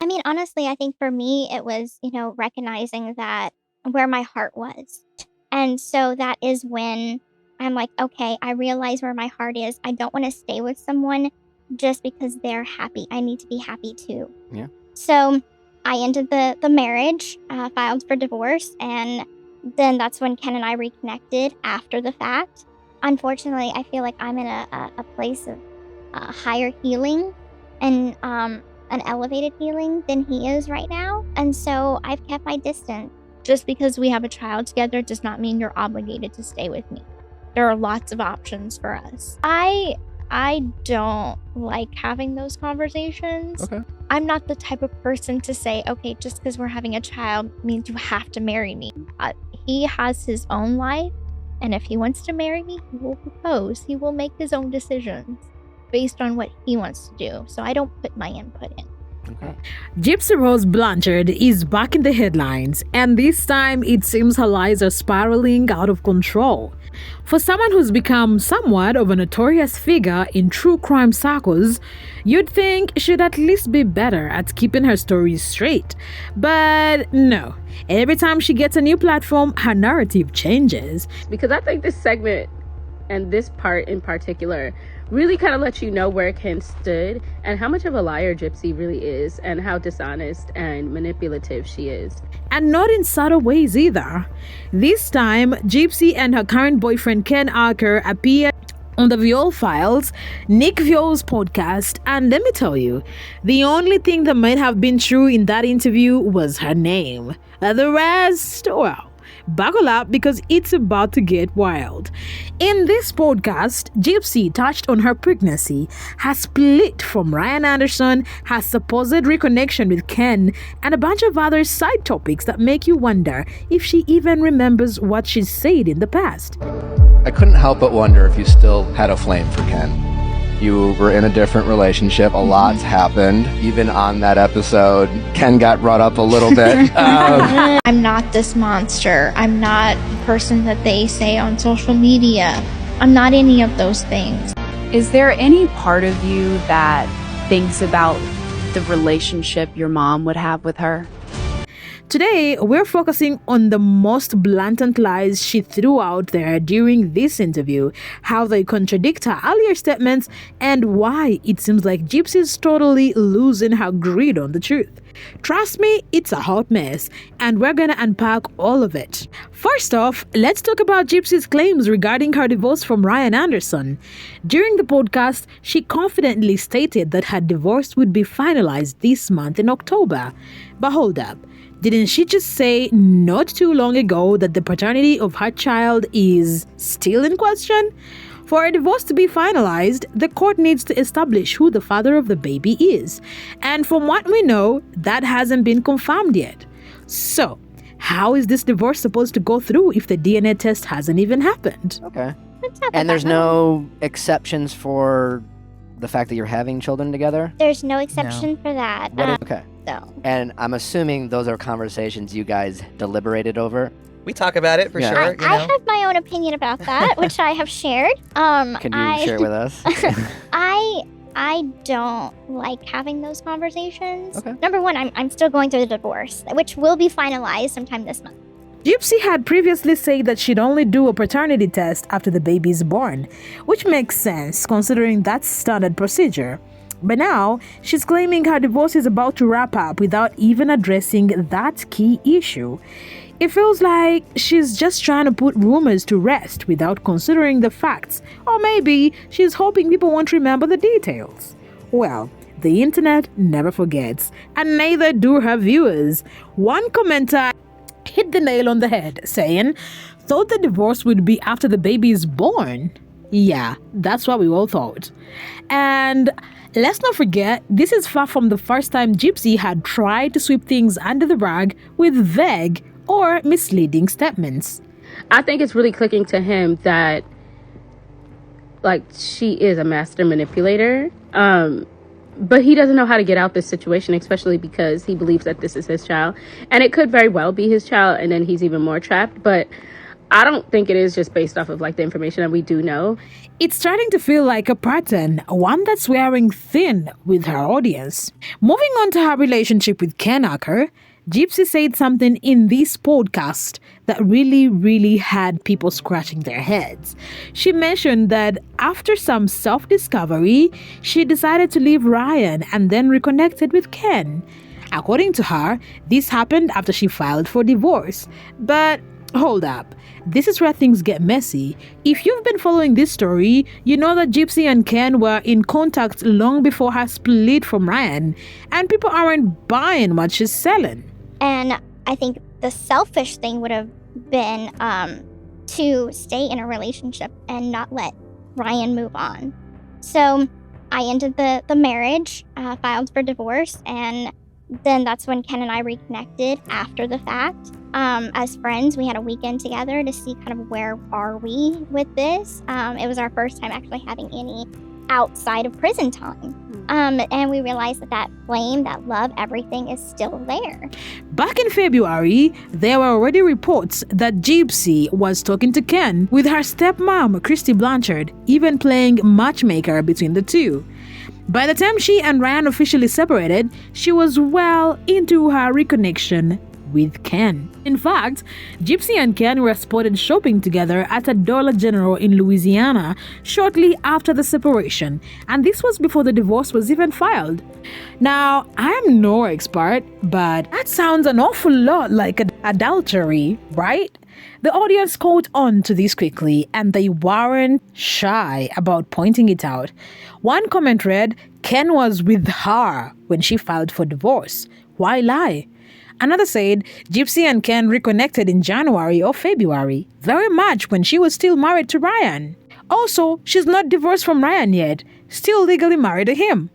I mean, honestly, I think for me, it was, recognizing that where my heart was. And so that is when I'm like, okay, I realize where my heart is. I don't want to stay with someone just because they're happy. I need to be happy too. Yeah. So I ended the marriage, filed for divorce, and then that's when Ken and I reconnected after the fact. Unfortunately, I feel like I'm in a place of higher healing and an elevated healing than he is right now. And so I've kept my distance. Just because we have a child together does not mean you're obligated to stay with me. There are lots of options for us. I don't like having those conversations. Okay. I'm not the type of person to say, okay, just because we're having a child means you have to marry me. He has his own life, and if he wants to marry me, he will propose. He will make his own decisions based on what he wants to do. So I don't put my input in. Okay. Gypsy Rose Blanchard is back in the headlines, and this time it seems her lies are spiraling out of control. For someone who's become somewhat of a notorious figure in true crime circles, you'd think she'd at least be better at keeping her stories straight. But no, every time she gets a new platform, her narrative changes. Because I think this segment and this part in particular really kind of lets you know where Ken stood and how much of a liar Gypsy really is and how dishonest and manipulative she is. And not in subtle ways either. This time, Gypsy and her current boyfriend Ken Urker appeared on the Viall Files, Nick Viall's podcast, and let me tell you, the only thing that might have been true in that interview was her name. The rest, well, buckle up because it's about to get wild. In this podcast, Gypsy touched on her pregnancy, her split from Ryan Anderson, her supposed reconnection with Ken, and a bunch of other side topics that make you wonder if she even remembers what she said in the past. I couldn't help but wonder if you still had a flame for Ken. You were in a different relationship. A lot's happened. Even on that episode, Ken got brought up a little bit. I'm not this monster. I'm not the person that they say on social media. I'm not any of those things. Is there any part of you that thinks about the relationship your mom would have with her? Today, we're focusing on the most blatant lies she threw out there during this interview, how they contradict her earlier statements, and why it seems like Gypsy's totally losing her grid on the truth. Trust me, it's a hot mess, and we're gonna unpack all of it. First off, let's talk about Gypsy's claims regarding her divorce from Ryan Anderson. During the podcast, she confidently stated that her divorce would be finalized this month in October. But hold up. Didn't she just say not too long ago that the paternity of her child is still in question? For a divorce to be finalized, the court needs to establish who the father of the baby is. And from what we know, that hasn't been confirmed yet. So, how is this divorce supposed to go through if the DNA test hasn't even happened? Okay. And there's no exceptions for the fact that you're having children together? There's no exception for that. Okay. So. And I'm assuming those are conversations you guys deliberated over? We talk about it for Yeah. sure. I have my own opinion about that, which I have shared. Can you share it with us? I don't like having those conversations. Okay. Number one, I'm still going through the divorce, which will be finalized sometime this month. Gypsy had previously said that she'd only do a paternity test after the baby is born, which makes sense considering that's standard procedure. But now, she's claiming her divorce is about to wrap up without even addressing that key issue. It feels like she's just trying to put rumors to rest without considering the facts, or maybe she's hoping people won't remember the details. Well, the internet never forgets, and neither do her viewers. One commenter hit the nail on the head, saying, "Thought the divorce would be after the baby is born." Yeah, that's what we all thought. And let's not forget, this is far from the first time Gypsy had tried to sweep things under the rug with vague or misleading statements. I think it's really clicking to him that, like, she is a master manipulator. But he doesn't know how to get out this situation, especially because he believes that this is his child. And it could very well be his child, and then he's even more trapped. But I don't think it is just based off of like the information that we do know. It's starting to feel like a pattern, one that's wearing thin with her audience. Moving on to her relationship with Ken Urker, Gypsy said something in this podcast that really had people scratching their heads. She mentioned that after some self-discovery, she decided to leave Ryan and then reconnected with Ken. According to her, this happened after she filed for divorce. But hold up, this is where things get messy. If you've been following this story, you know that Gypsy and Ken were in contact long before her split from Ryan, and people aren't buying what she's selling. And I think the selfish thing would have been to stay in a relationship and not let Ryan move on. So I ended the marriage, filed for divorce, and then that's when Ken and I reconnected after the fact. As friends, we had a weekend together to see kind of where are we with this. It was our first time actually having any outside of prison time. And we realized that flame, that love, everything is still there. Back in February, there were already reports that Gypsy was talking to Ken with her stepmom, Christy Blanchard, even playing matchmaker between the two. By the time she and Ryan officially separated, she was well into her reconnection with Ken. In fact, Gypsy and Ken were spotted shopping together at a Dollar General in Louisiana shortly after the separation, and this was before the divorce was even filed. Now, I am no expert, but that sounds an awful lot like adultery, right? The audience caught on to this quickly, and they weren't shy about pointing it out. One comment read, "Ken was with her when she filed for divorce. Why lie?" Another said, Gypsy and Ken reconnected in January or February, very much when she was still married to Ryan. Also, she's not divorced from Ryan yet, still legally married to him.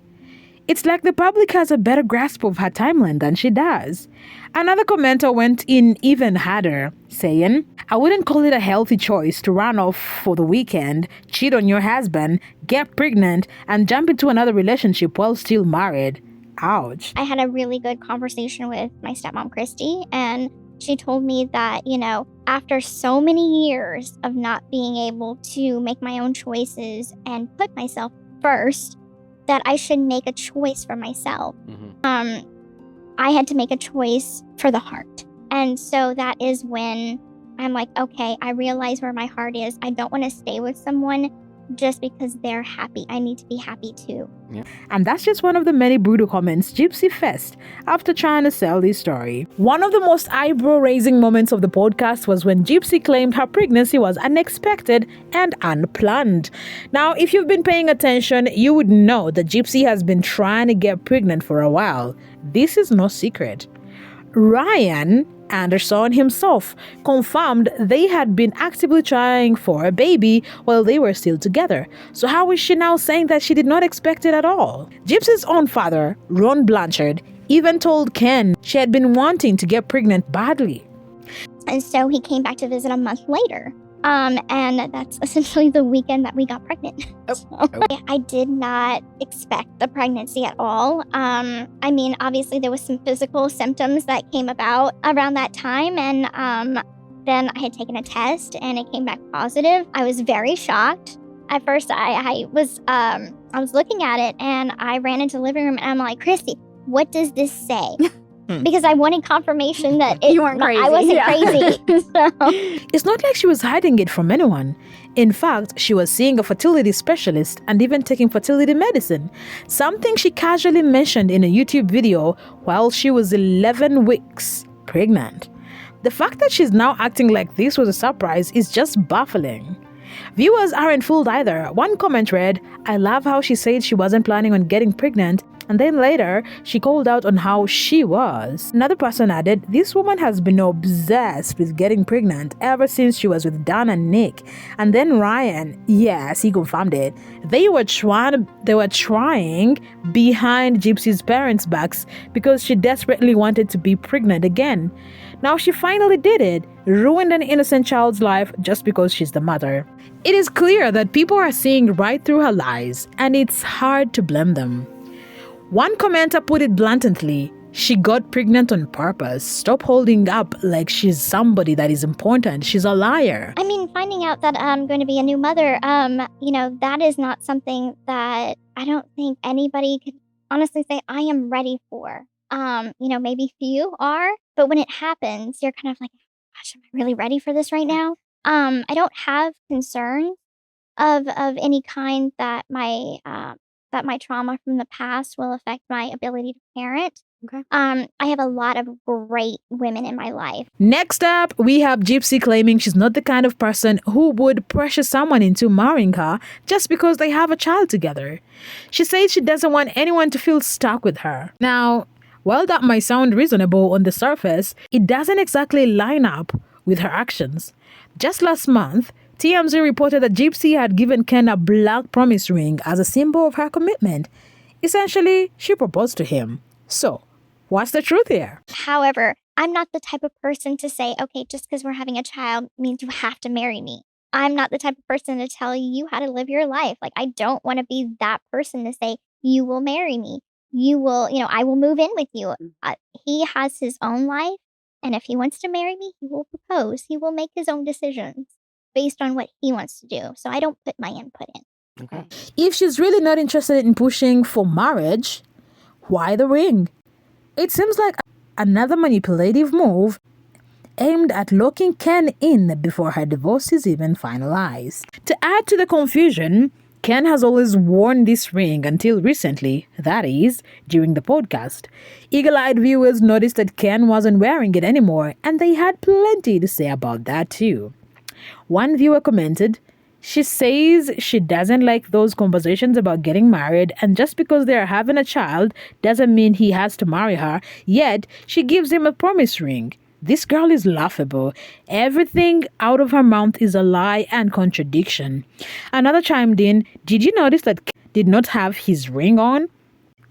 It's like the public has a better grasp of her timeline than she does. Another commenter went in even harder, saying, "I wouldn't call it a healthy choice to run off for the weekend, cheat on your husband, get pregnant, and jump into another relationship while still married. Ouch." I had a really good conversation with my stepmom, Christy, and she told me that, after so many years of not being able to make my own choices and put myself first, that I should make a choice for myself. I had to make a choice for the heart. And so that is when I'm like, okay, I realize where my heart is. I don't want to stay with someone just because they're happy. I need to be happy too. Yeah. And that's just one of the many brutal comments Gypsy faced after trying to sell this story. One of the most eyebrow-raising moments of the podcast was when Gypsy claimed her pregnancy was unexpected and unplanned. Now, if you've been paying attention, you would know that Gypsy has been trying to get pregnant for a while. This is no secret. Ryan Anderson himself confirmed they had been actively trying for a baby while they were still together. So how is she now saying that she did not expect it at all? Gypsy's own father, Ron Blanchard, even told Ken she had been wanting to get pregnant badly. And so he came back to visit a month later. And that's essentially the weekend that we got pregnant. I did not expect the pregnancy at all. Obviously there was some physical symptoms that came about around that time, and then I had taken a test and it came back positive. I was very shocked. At first I was looking at it and I ran into the living room and I'm like, Christy, what does this say? Because I wanted confirmation that you weren't crazy. I wasn't crazy. So. It's not like she was hiding it from anyone. In fact, she was seeing a fertility specialist and even taking fertility medicine, something she casually mentioned in a YouTube video while she was 11 weeks pregnant. The fact that she's now acting like this was a surprise is just baffling. Viewers aren't fooled either. One comment read, "I love how she said she wasn't planning on getting pregnant, and then later she called out on how she was." Another person added, "This woman has been obsessed with getting pregnant ever since she was with Dan and Nick." And then Ryan, yes, he confirmed it. They were trying behind Gypsy's parents' backs because she desperately wanted to be pregnant again. Now she finally did it, ruined an innocent child's life just because she's the mother. It is clear that people are seeing right through her lies, and it's hard to blame them. One commenter put it bluntly, She got pregnant on purpose. Stop holding up like she's somebody that is important. She's a liar. I mean, finding out that I'm going to be a new mother, that is not something that I don't think anybody could honestly say I am ready for. Maybe few are, but when it happens, you're kind of like, gosh, am I really ready for this right now? I don't have concerns of any kind that my trauma from the past will affect my ability to parent. Okay. I have a lot of great women in my life. Next up, we have Gypsy claiming she's not the kind of person who would pressure someone into marrying her just because they have a child together. She says she doesn't want anyone to feel stuck with her. Now, while that might sound reasonable on the surface, it doesn't exactly line up with her actions. Just last month, TMZ reported that Gypsy had given Ken a black promise ring as a symbol of her commitment. Essentially, she proposed to him. So, what's the truth here? However, I'm not the type of person to say, okay, just because we're having a child means you have to marry me. I'm not the type of person to tell you how to live your life. Like, I don't want to be that person to say, you will marry me. You will, I will move in with you. He has his own life. And if he wants to marry me, he will propose. He will make his own decisions based on what he wants to do. So I don't put my input in. Okay. If she's really not interested in pushing for marriage, why the ring? It seems like another manipulative move aimed at locking Ken in before her divorce is even finalized. To add to the confusion, Ken has always worn this ring until recently, that is, during the podcast. Eagle-eyed viewers noticed that Ken wasn't wearing it anymore, and they had plenty to say about that too. One viewer commented, she says she doesn't like those conversations about getting married, and just because they're having a child doesn't mean he has to marry her, yet she gives him a promise ring. This girl is laughable. Everything out of her mouth is a lie and contradiction. Another chimed in, did you notice that Ken did not have his ring on?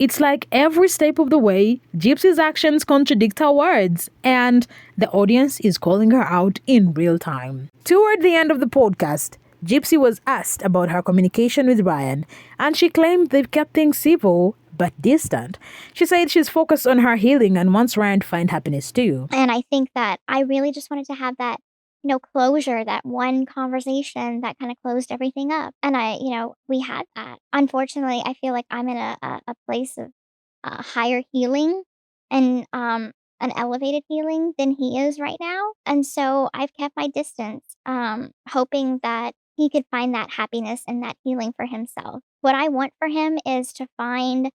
It's like every step of the way, Gypsy's actions contradict her words, and the audience is calling her out in real time. Toward the end of the podcast, Gypsy was asked about her communication with Ryan, and she claimed they've kept things civil but distant. She said she's focused on her healing and wants Ryan to find happiness too. And I think that I really just wanted to have that, closure, that one conversation that kind of closed everything up. And we had that. Unfortunately, I feel like I'm in a place of higher healing and an elevated healing than he is right now. And so I've kept my distance, hoping that he could find that happiness and that healing for himself. What I want for him is to find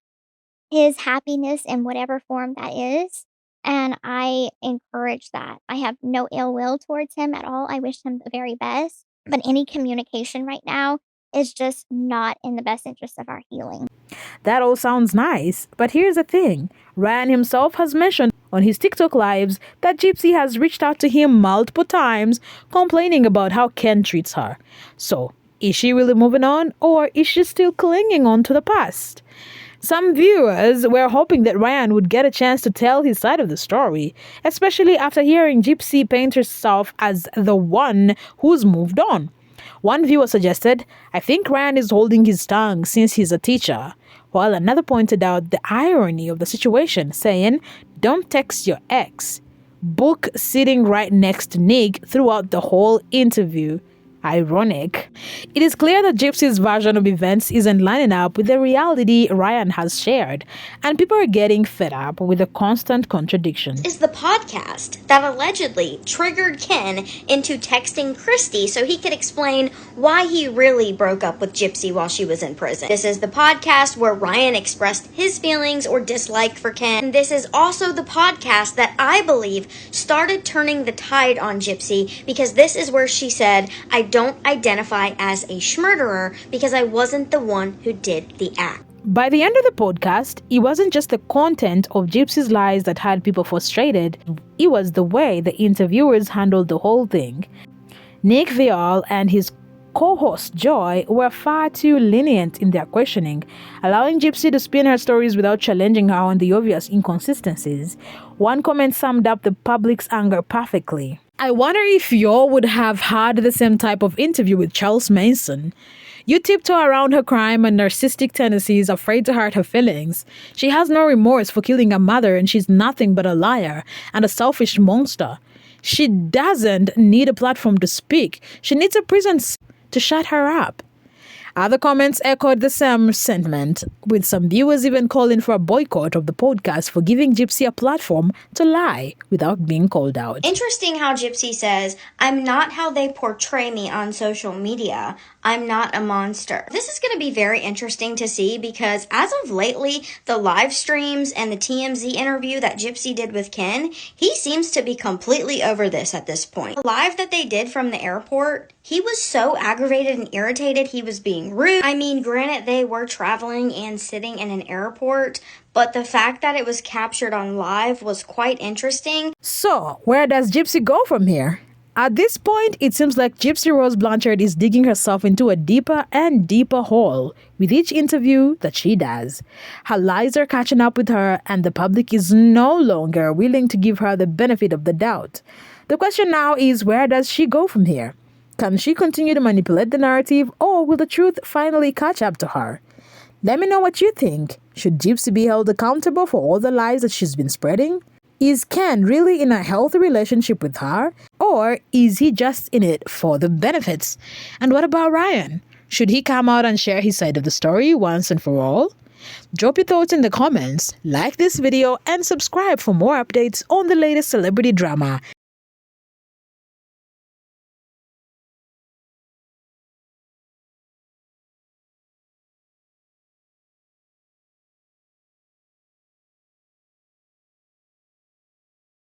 his happiness in whatever form that is. And I encourage that. I have no ill will towards him at all. I wish him the very best. But any communication right now is just not in the best interest of our healing. That all sounds nice, but here's the thing. Ryan himself has mentioned on his TikTok lives that Gypsy has reached out to him multiple times complaining about how Ken treats her. So, is she really moving on, or is she still clinging on to the past? Some viewers were hoping that Ryan would get a chance to tell his side of the story, especially after hearing Gypsy paint herself as the one who's moved on. One viewer suggested, I think Ryan is holding his tongue since he's a teacher, while another pointed out the irony of the situation, saying, don't text your ex. Book sitting right next to Nick throughout the whole interview. Ironic. It is clear that Gypsy's version of events isn't lining up with the reality Ryan has shared, and people are getting fed up with the constant contradictions. Is the podcast that allegedly triggered Ken into texting Christy so he could explain why he really broke up with Gypsy while she was in prison. This is the podcast where Ryan expressed his feelings or dislike for Ken. And this is also the podcast that I believe started turning the tide on Gypsy, because this is where she said, I don't identify as a schmurderer because I wasn't the one who did the act. By the end of the podcast, it wasn't just the content of Gypsy's lies that had people frustrated, it was the way the interviewers handled the whole thing. Nick Viall and his co-host Joy were far too lenient in their questioning, allowing Gypsy to spin her stories without challenging her on the obvious inconsistencies. One comment summed up the public's anger perfectly. I wonder if y'all would have had the same type of interview with Charles Manson. You tiptoe around her crime and narcissistic tendencies, afraid to hurt her feelings. She has no remorse for killing her mother, and she's nothing but a liar and a selfish monster. She doesn't need a platform to speak. She needs a prison to shut her up. Other comments echoed the same sentiment, with some viewers even calling for a boycott of the podcast for giving Gypsy a platform to lie without being called out. Interesting how Gypsy says, "I'm not how they portray me on social media. I'm not a monster." This is going to be very interesting to see because as of lately, the live streams and the TMZ interview that Gypsy did with Ken, he seems to be completely over this at this point. The live that they did from the airport, he was so aggravated and irritated he was being rude. I mean, granted, they were traveling and sitting in an airport, but the fact that it was captured on live was quite interesting. So, where does Gypsy go from here? At this point, it seems like Gypsy Rose Blanchard is digging herself into a deeper and deeper hole with each interview that she does. Her lies are catching up with her, and the public is no longer willing to give her the benefit of the doubt. The question now is, where does she go from here? Can she continue to manipulate the narrative, or will the truth finally catch up to her? Let me know what you think. Should Gypsy be held accountable for all the lies that she's been spreading? Is Ken really in a healthy relationship with her? Or is he just in it for the benefits? And what about Ryan? Should he come out and share his side of the story once and for all? Drop your thoughts in the comments, like this video, and subscribe for more updates on the latest celebrity drama.